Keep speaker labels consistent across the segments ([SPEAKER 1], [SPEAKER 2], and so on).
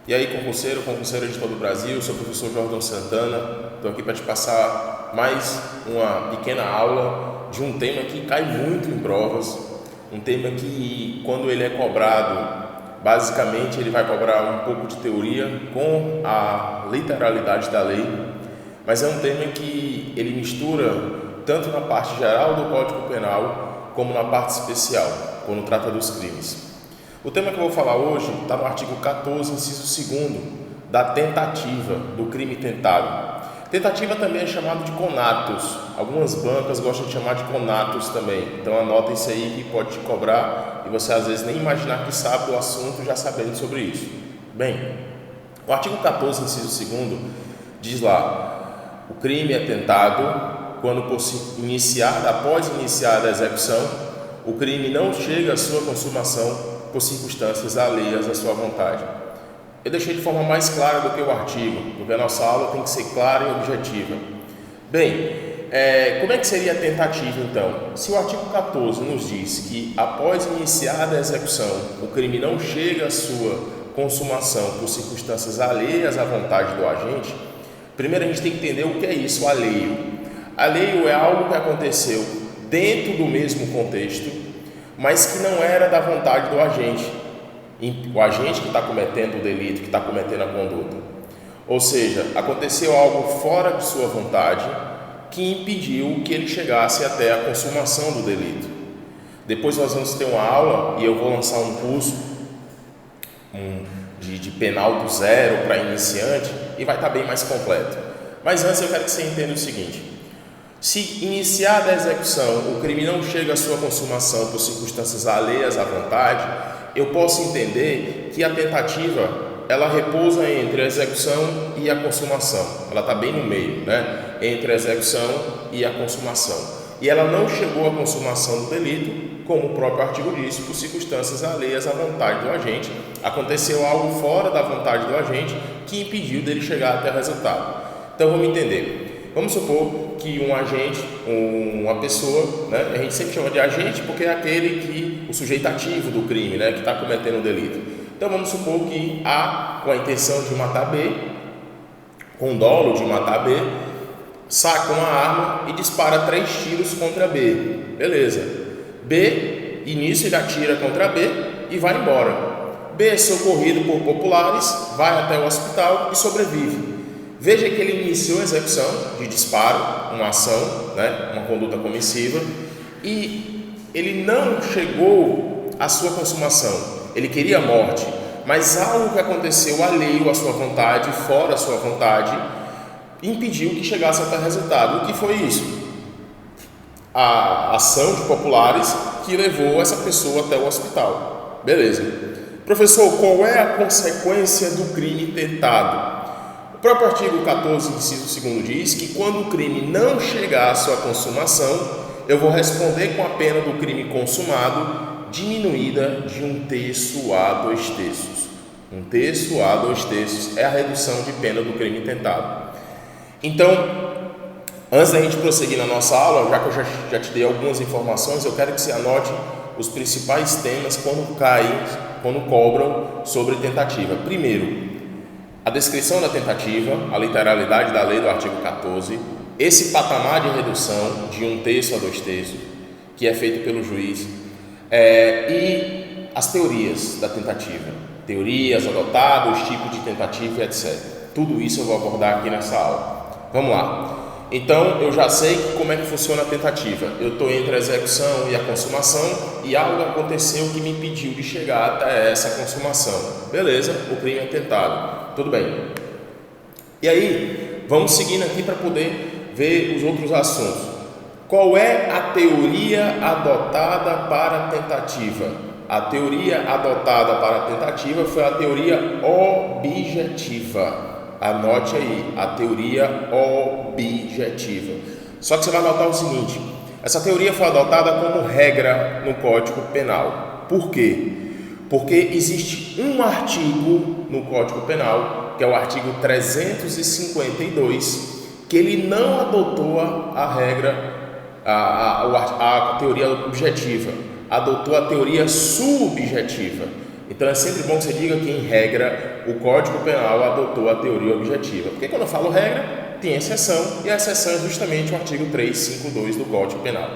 [SPEAKER 1] E aí, concurseira de todo o Brasil, eu sou o professor Jordão Santana, estou aqui para te passar mais uma pequena aula de um tema que cai muito em provas, um tema que, quando ele é cobrado, basicamente ele vai cobrar um pouco de teoria com a literalidade da lei, mas é um tema que ele mistura tanto na parte geral do Código Penal como na parte especial, quando trata dos crimes. O tema que eu vou falar hoje está no artigo 14, inciso 2º, da tentativa, do crime tentado. Tentativa também é chamado de conatus. Algumas bancas gostam de chamar de conatus também. Então anota isso aí que pode te cobrar e você às vezes nem imaginar que sabe do assunto já sabendo sobre isso. Bem, o artigo 14, inciso 2º, diz lá: o crime é tentado quando após iniciada a execução, o crime não chega à sua consumação por circunstâncias alheias à sua vontade. Eu deixei de forma mais clara do que o artigo, porque a nossa aula tem que ser clara e objetiva. Bem, como é que seria a tentativa então? Se o artigo 14 nos diz que após iniciada a execução, o crime não chega à sua consumação por circunstâncias alheias à vontade do agente, primeiro a gente tem que entender o que é isso, alheio. Alheio é algo que aconteceu dentro do mesmo contexto, mas que não era da vontade do agente, o agente que está cometendo o delito, que está cometendo a conduta. Ou seja, aconteceu algo fora de sua vontade que impediu que ele chegasse até a consumação do delito. Depois nós vamos ter uma aula e eu vou lançar um curso de penal do zero para iniciante e vai estar bem mais completo. Mas antes eu quero que você entenda o seguinte: se iniciada a execução, o crime não chega à sua consumação por circunstâncias alheias à vontade, eu posso entender que a tentativa, ela repousa entre a execução e a consumação. Ela está bem no meio, né? Entre a execução e a consumação. E ela não chegou à consumação do delito, como o próprio artigo diz, por circunstâncias alheias à vontade do agente. Aconteceu algo fora da vontade do agente que impediu dele chegar até o resultado. Então vamos entender. Vamos supor que um agente, uma pessoa, né, a gente sempre chama de agente porque é aquele que, o sujeito ativo do crime, né, que está cometendo o delito. Então vamos supor que A, com a intenção de matar B, com dolo de matar B, saca uma arma e dispara 3 tiros contra B. Beleza. B, início ele atira contra B e vai embora. B é socorrido por populares, vai até o hospital e sobrevive. Veja que ele iniciou a execução de disparo, uma ação, né, uma conduta comissiva, e ele não chegou à sua consumação. Ele queria a morte, mas algo que aconteceu alheio à sua vontade, fora a sua vontade, impediu que chegasse até o resultado. O que foi isso? A ação de populares que levou essa pessoa até o hospital. Beleza. Professor, qual é a consequência do crime tentado? O próprio artigo 14, inciso 2º diz que quando o crime não chegar à sua consumação, eu vou responder com a pena do crime consumado diminuída de 1/3 a 2/3. 1/3 a 2/3 é a redução de pena do crime tentado. Então, antes da gente prosseguir na nossa aula, já que eu já te dei algumas informações, eu quero que você anote os principais temas quando cobram sobre tentativa. Primeiro, a descrição da tentativa, a literalidade da lei do artigo 14, esse patamar de redução de 1/3 a 2/3, que é feito pelo juiz, e as teorias da tentativa, teorias adotadas, tipos de tentativa, etc. Tudo isso eu vou abordar aqui nessa aula. Vamos lá. Então, eu já sei como é que funciona a tentativa. Eu estou entre a execução e a consumação e algo aconteceu que me impediu de chegar até essa consumação. Beleza, o crime é tentado. Tudo bem. E aí, vamos seguindo aqui para poder ver os outros assuntos. Qual é a teoria adotada para a tentativa? A teoria adotada para a tentativa foi a teoria objetiva. Anote aí, a teoria objetiva. Só que você vai notar o seguinte: essa teoria foi adotada como regra no Código Penal. Por quê? Porque existe um artigo no Código Penal, que é o artigo 352, que ele não adotou a regra, a teoria objetiva, adotou a teoria subjetiva. Então é sempre bom que você diga que, em regra, o Código Penal adotou a teoria objetiva. Porque quando eu falo regra, tem exceção, e a exceção é justamente o artigo 352 do Código Penal.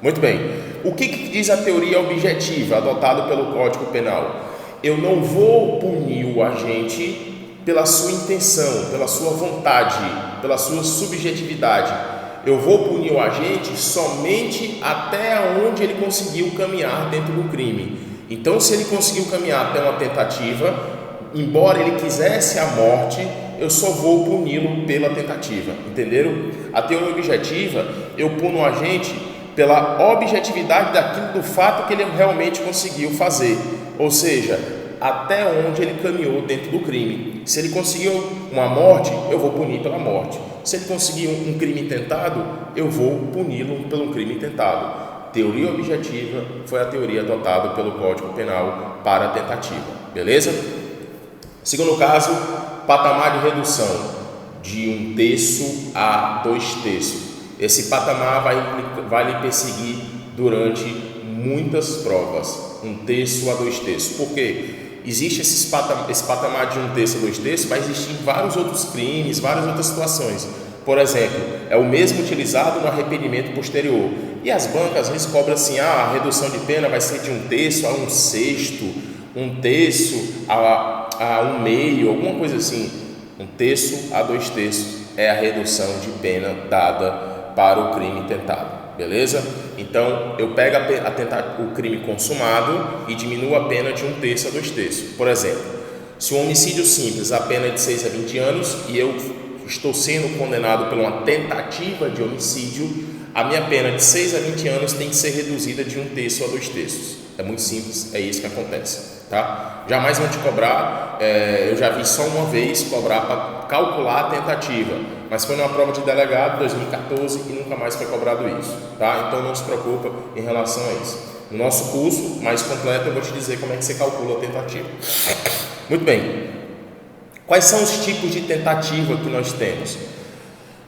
[SPEAKER 1] Muito bem. O que diz a teoria objetiva adotada pelo Código Penal? Eu não vou punir o agente pela sua intenção, pela sua vontade, pela sua subjetividade. Eu vou punir o agente somente até onde ele conseguiu caminhar dentro do crime. Então, se ele conseguiu caminhar até uma tentativa, embora ele quisesse a morte, eu só vou puni-lo pela tentativa. Entenderam? A teoria objetiva, eu puno o agente pela objetividade daquilo, do fato que ele realmente conseguiu fazer. Ou seja, até onde ele caminhou dentro do crime. Se ele conseguiu uma morte, eu vou punir pela morte. Se ele conseguiu um crime tentado, eu vou puni-lo pelo crime tentado. Teoria objetiva foi a teoria adotada pelo Código Penal para a tentativa. Beleza? Segundo caso, patamar de redução de 1/3 a 2/3. Esse patamar vai lhe perseguir durante muitas provas. 1/3 a 2/3. Por quê? Existe esse patamar de 1/3 a 2/3, vai existir em vários outros crimes, várias outras situações. Por exemplo, é o mesmo utilizado no arrependimento posterior. E as bancas, eles cobram assim, a redução de pena vai ser de 1/3 a 1/6, 1/3 a 1/2, alguma coisa assim. 1/3 a 2/3 é a redução de pena dada para o crime tentado. Beleza? Então, eu pego o crime consumado e diminuo a pena de 1/3 a 2/3. Por exemplo, se um homicídio simples, a pena é de 6 a 20 anos e eu estou sendo condenado por uma tentativa de homicídio, a minha pena de 6 a 20 anos tem que ser reduzida de 1/3 a 2/3. É muito simples, é isso que acontece. Tá? Jamais vão te cobrar, eu já vi só uma vez cobrar para calcular a tentativa, mas foi numa prova de delegado 2014 e nunca mais foi cobrado isso, tá? Então não se preocupa em relação a isso. No nosso curso mais completo eu vou te dizer como é que você calcula a tentativa. Muito bem. Quais são os tipos de tentativa que nós temos?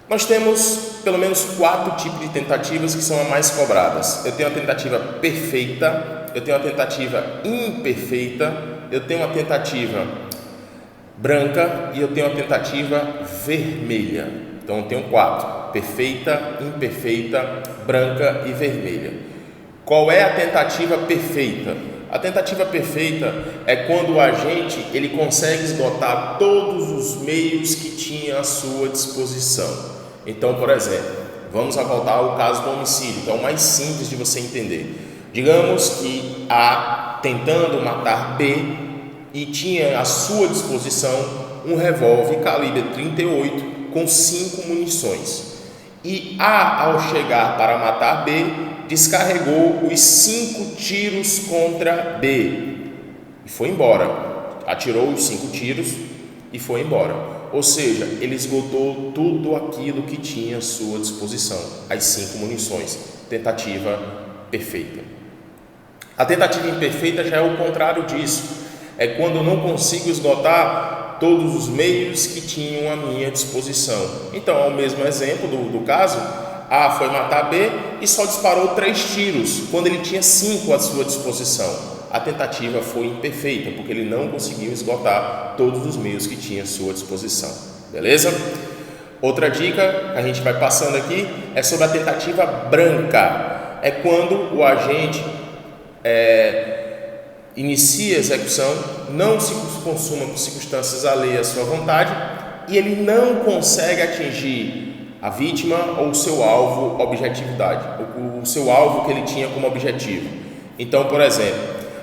[SPEAKER 1] Nós temos pelo menos 4 tipos de tentativas que são as mais cobradas. Eu tenho a tentativa perfeita, eu tenho a tentativa imperfeita, eu tenho a tentativa branca e eu tenho a tentativa vermelha. Então eu tenho 4: perfeita, imperfeita, branca e vermelha. Qual é a tentativa perfeita? A tentativa perfeita é quando o agente ele consegue esgotar todos os meios que tinha à sua disposição. Então, por exemplo, vamos voltar ao caso do homicídio, que é o mais simples de você entender. Digamos que A tentando matar B e tinha à sua disposição um revólver calibre 38 com 5 munições. E A, ao chegar para matar B, descarregou os 5 tiros contra B e foi embora. Atirou os 5 tiros e foi embora. Ou seja, ele esgotou tudo aquilo que tinha à sua disposição, as 5 munições. Tentativa perfeita. A tentativa imperfeita já é o contrário disso. É quando eu não consigo esgotar todos os meios que tinham à minha disposição. Então, é o mesmo exemplo do caso. A foi matar B e só disparou 3 tiros, quando ele tinha 5 à sua disposição. A tentativa foi imperfeita, porque ele não conseguiu esgotar todos os meios que tinha à sua disposição. Beleza? Outra dica, a gente vai passando aqui, é sobre a tentativa branca. É quando o agente inicia a execução, não se consuma por circunstâncias alheias à sua vontade e ele não consegue atingir a vítima ou o seu alvo objetividade, o seu alvo que ele tinha como objetivo. Então, por exemplo,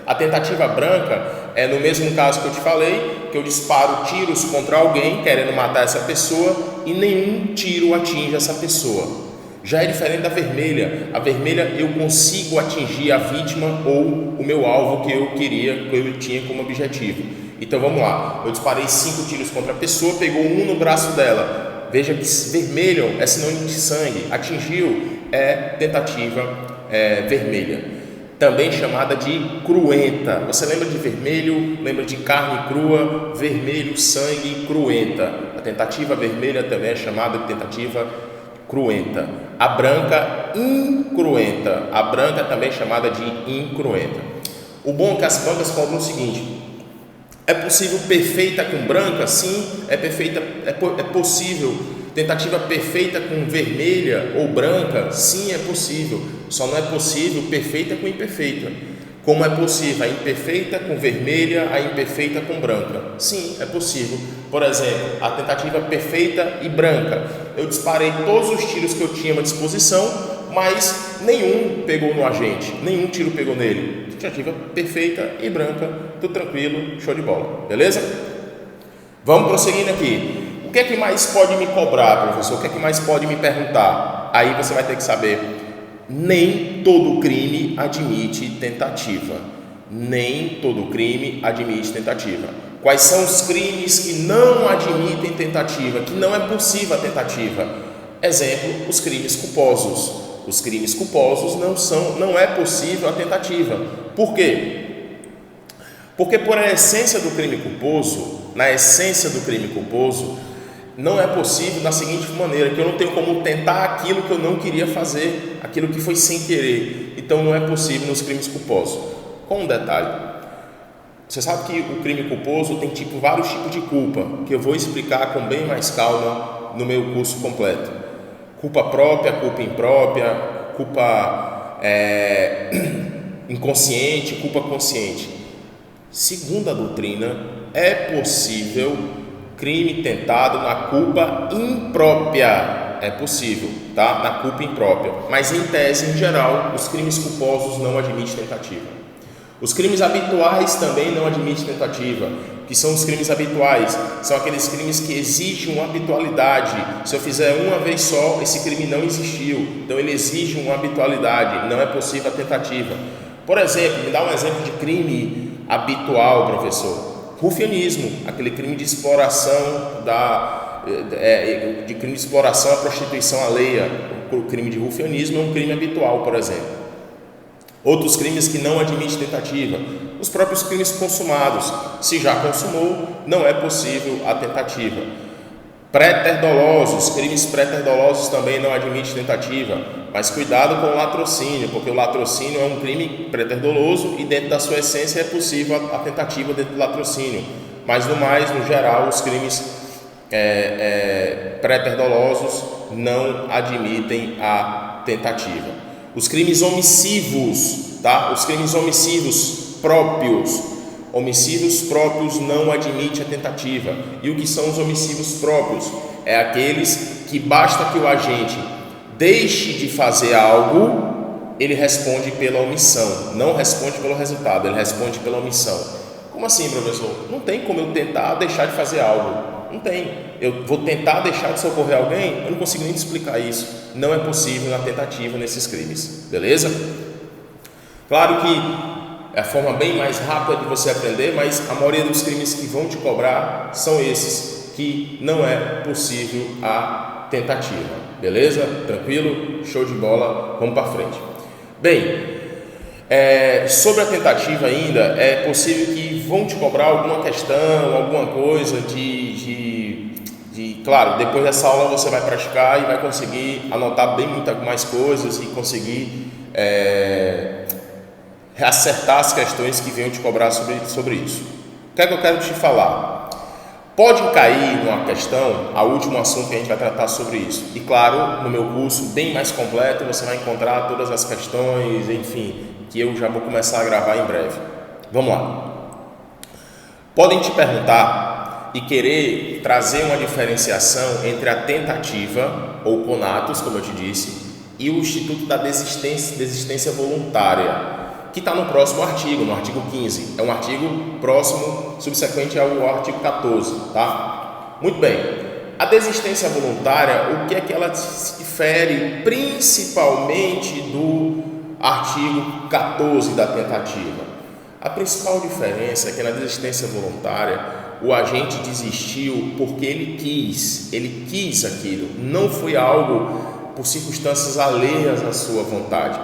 [SPEAKER 1] a tentativa branca é no mesmo caso que eu te falei, que eu disparo tiros contra alguém querendo matar essa pessoa e nenhum tiro atinge essa pessoa. Já é diferente da vermelha. A vermelha eu consigo atingir a vítima ou o meu alvo que eu queria, que eu tinha como objetivo. Então vamos lá, eu disparei 5 tiros contra a pessoa, pegou um no braço dela. Veja que vermelho é sinônimo de sangue, atingiu é tentativa vermelha. Também chamada de cruenta. Você lembra de vermelho, lembra de carne crua, vermelho, sangue, cruenta. A tentativa vermelha também é chamada de tentativa cruenta. A branca, incruenta. A branca também é chamada de incruenta. O bom é que as bancas cobram o seguinte: É possível perfeita com branca? Sim, é possível. Tentativa perfeita com vermelha ou branca? Sim, é possível. Só não é possível perfeita com imperfeita. Como é possível a imperfeita com vermelha, a imperfeita com branca? Sim, é possível. Por exemplo, a tentativa perfeita e branca. Eu disparei todos os tiros que eu tinha à disposição, mas nenhum pegou no agente, nenhum tiro pegou nele. Tentativa perfeita e branca, tudo tranquilo, show de bola, beleza? Vamos prosseguindo aqui. O que é que mais pode me cobrar, professor? O que é que mais pode me perguntar? Aí você vai ter que saber. Nem todo crime admite tentativa. Nem todo crime admite tentativa. Quais são os crimes que não admitem tentativa, que não é possível a tentativa? Exemplo, os crimes culposos. Os crimes culposos não é possível a tentativa. Por quê? Porque por a essência do crime culposo, na essência do crime culposo, não é possível da seguinte maneira, que eu não tenho como tentar aquilo que eu não queria fazer, aquilo que foi sem querer. Então não é possível nos crimes culposos. Com um detalhe, você sabe que o crime culposo tem vários tipos de culpa, que eu vou explicar com bem mais calma no meu curso completo. Culpa própria, culpa imprópria, culpa inconsciente, culpa consciente. Segundo a doutrina, é possível crime tentado na culpa imprópria. É possível, tá? Na culpa imprópria. Mas em tese, em geral, os crimes culposos não admitem tentativa. Os crimes habituais também não admitem tentativa. O que são os crimes habituais? São aqueles crimes que exigem uma habitualidade. Se eu fizer uma vez só, esse crime não existiu. Então ele exige uma habitualidade. Não é possível a tentativa. Por exemplo, me dá um exemplo de crime habitual, professor. Rufianismo, aquele crime de exploração crime de exploração à prostituição alheia. O crime de rufianismo é um crime habitual, por exemplo. Outros crimes que não admitem tentativa, os próprios crimes consumados. Se já consumou, não é possível a tentativa. Préter-dolosos, crimes préter-dolosos também não admitem tentativa, mas cuidado com o latrocínio, porque o latrocínio é um crime préter-doloso e dentro da sua essência é possível a tentativa dentro do latrocínio, mas no mais, no geral, os crimes préter-dolosos não admitem a tentativa. Os crimes omissivos, tá? Os crimes omissivos próprios. Homicídios próprios não admite a tentativa. E o que são os homicídios próprios? É aqueles que basta que o agente deixe de fazer algo, ele responde pela omissão, não responde pelo resultado, ele responde pela omissão. Como assim, professor? Não tem como eu tentar deixar de fazer algo. Não tem. Eu vou tentar deixar de socorrer alguém? Eu não consigo nem te explicar isso. Não é possível na tentativa nesses crimes. Beleza? Claro que é a forma bem mais rápida de você aprender, mas a maioria dos crimes que vão te cobrar são esses, que não é possível a tentativa. Beleza? Tranquilo? Show de bola? Vamos para frente. Bem, sobre a tentativa ainda, é possível que vão te cobrar alguma questão, alguma coisa claro, depois dessa aula você vai praticar e vai conseguir anotar bem muitas mais coisas e conseguir acertar as questões que venham te cobrar sobre isso. O que é que eu quero te falar? Pode cair numa questão, a último assunto que a gente vai tratar sobre isso. E claro, no meu curso bem mais completo você vai encontrar todas as questões, enfim, que eu já vou começar a gravar em breve. Vamos lá. Podem te perguntar e querer trazer uma diferenciação entre a tentativa, ou conatos, como eu te disse, e o Instituto da Desistência Voluntária, que está no próximo artigo, no artigo 15. É um artigo próximo, subsequente ao artigo 14, tá? Muito bem. A desistência voluntária, o que é que ela se difere principalmente do artigo 14 da tentativa? A principal diferença é que na desistência voluntária, o agente desistiu porque ele quis aquilo, não foi algo por circunstâncias alheias à sua vontade.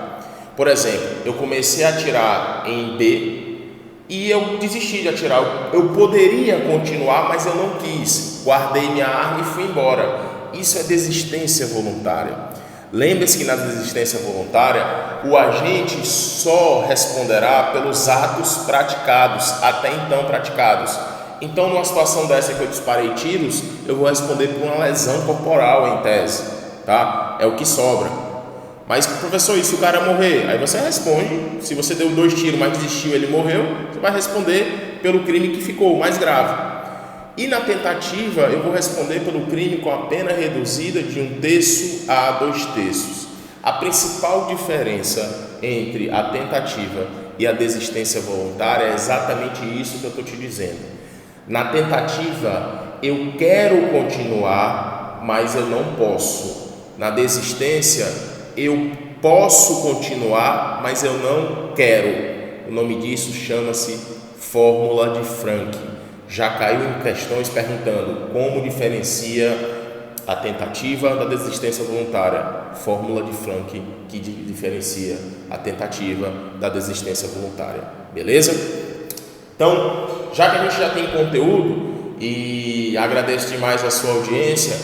[SPEAKER 1] Por exemplo, eu comecei a atirar em B e eu desisti de atirar. Eu poderia continuar, mas eu não quis. Guardei minha arma e fui embora. Isso é desistência voluntária. Lembre-se que na desistência voluntária, o agente só responderá pelos atos praticados, até então praticados. Então, numa situação dessa que eu disparei tiros, eu vou responder por uma lesão corporal em tese, tá? É o que sobra. Mas, professor, e se o cara morrer? Aí você responde, se você deu 2 tiros, mas desistiu, ele morreu, você vai responder pelo crime que ficou mais grave. E na tentativa, eu vou responder pelo crime com a pena reduzida de 1/3 a 2/3. A principal diferença entre a tentativa e a desistência voluntária é exatamente isso que eu estou te dizendo. Na tentativa, eu quero continuar, mas eu não posso. Na desistência, eu posso continuar, mas eu não quero. O nome disso chama-se fórmula de Frank. Já caiu em questões perguntando como diferencia a tentativa da desistência voluntária. Fórmula de Frank que diferencia a tentativa da desistência voluntária. Beleza? Então, já que a gente já tem conteúdo e agradeço demais a sua audiência,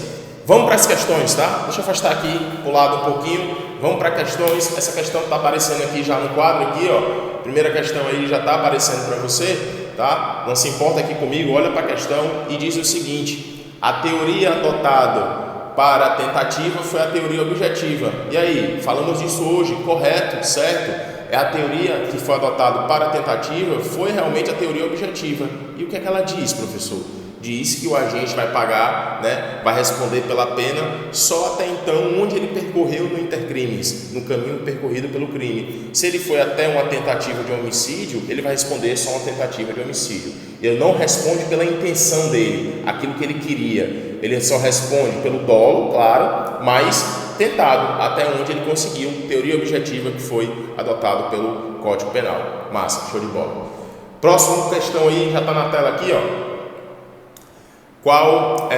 [SPEAKER 1] vamos para as questões, tá? Deixa eu afastar aqui para o lado um pouquinho. Vamos para questões. Essa questão está aparecendo aqui já no quadro aqui, ó. Primeira questão aí já está aparecendo para você. Tá? Não se importa aqui comigo, olha para a questão e diz o seguinte: a teoria adotada para a tentativa foi a teoria objetiva. E aí, falamos disso hoje, correto, certo? É a teoria que foi adotada para a tentativa, foi realmente a teoria objetiva. E o que é que ela diz, professor? Diz que o agente vai pagar, né, vai responder pela pena só até então onde ele percorreu no intercrimes, no caminho percorrido pelo crime. Se ele foi até uma tentativa de homicídio, ele vai responder só uma tentativa de homicídio. Ele não responde pela intenção dele, aquilo que ele queria. Ele só responde pelo dolo, claro, mas tentado até onde ele conseguiu. Teoria objetiva que foi adotado pelo Código Penal. Massa, show de bola. Próxima questão aí, já está na tela aqui, ó. Qual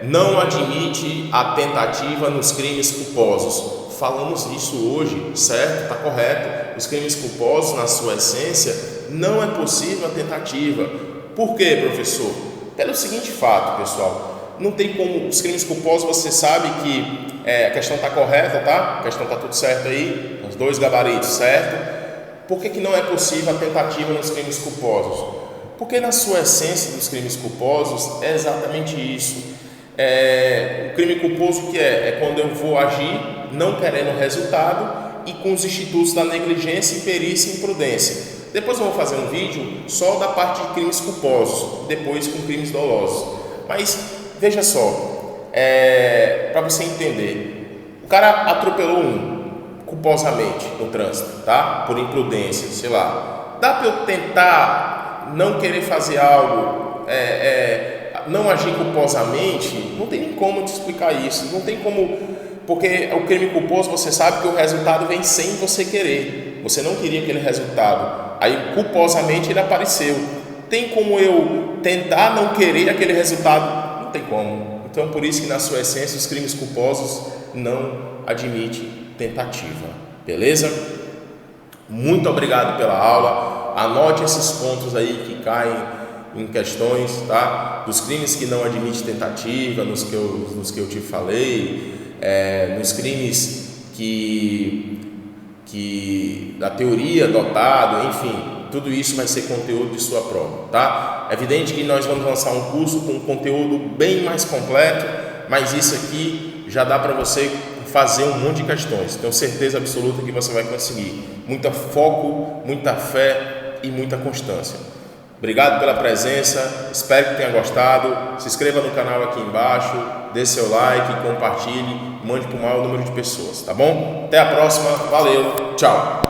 [SPEAKER 1] não admite a tentativa nos crimes culposos? Falamos disso hoje, certo? Está correto. Os crimes culposos, na sua essência, não é possível a tentativa. Por quê, professor? Pelo seguinte fato, pessoal, não tem como. Os crimes culposos, você sabe que a questão está correta, tá? A questão está tudo certo aí, os 2 gabaritos, certo? Por que não é possível a tentativa nos crimes culposos? Porque na sua essência dos crimes culposos é exatamente isso. O crime culposo que é quando eu vou agir não querendo resultado e com os institutos da negligência, imperícia e imprudência. Depois eu vou fazer um vídeo só da parte de crimes culposos, depois com crimes dolosos. Mas veja só, para você entender, o cara atropelou culposamente no trânsito, tá? Por imprudência, sei lá. Dá para eu tentar não querer fazer algo, não agir culposamente? Não tem nem como te explicar isso, não tem como, porque o crime culposo, você sabe que o resultado vem sem você querer, você não queria aquele resultado, aí culposamente ele apareceu. Tem como eu tentar não querer aquele resultado? Não tem como. Então, por isso que na sua essência os crimes culposos não admitem tentativa, beleza? Muito obrigado pela aula. Anote esses pontos aí que caem em questões, tá? Dos crimes que não admitem tentativa, nos que eu te falei, nos crimes que da teoria adotado, enfim, tudo isso vai ser conteúdo de sua prova, tá? É evidente que nós vamos lançar um curso com um conteúdo bem mais completo, mas isso aqui já dá para você fazer um monte de questões. Tenho certeza absoluta que você vai conseguir. Muito foco, muita fé e muita constância. Obrigado pela presença, espero que tenha gostado. Se inscreva no canal aqui embaixo, dê seu like, compartilhe, mande para o maior número de pessoas, tá bom? Até a próxima, valeu, tchau!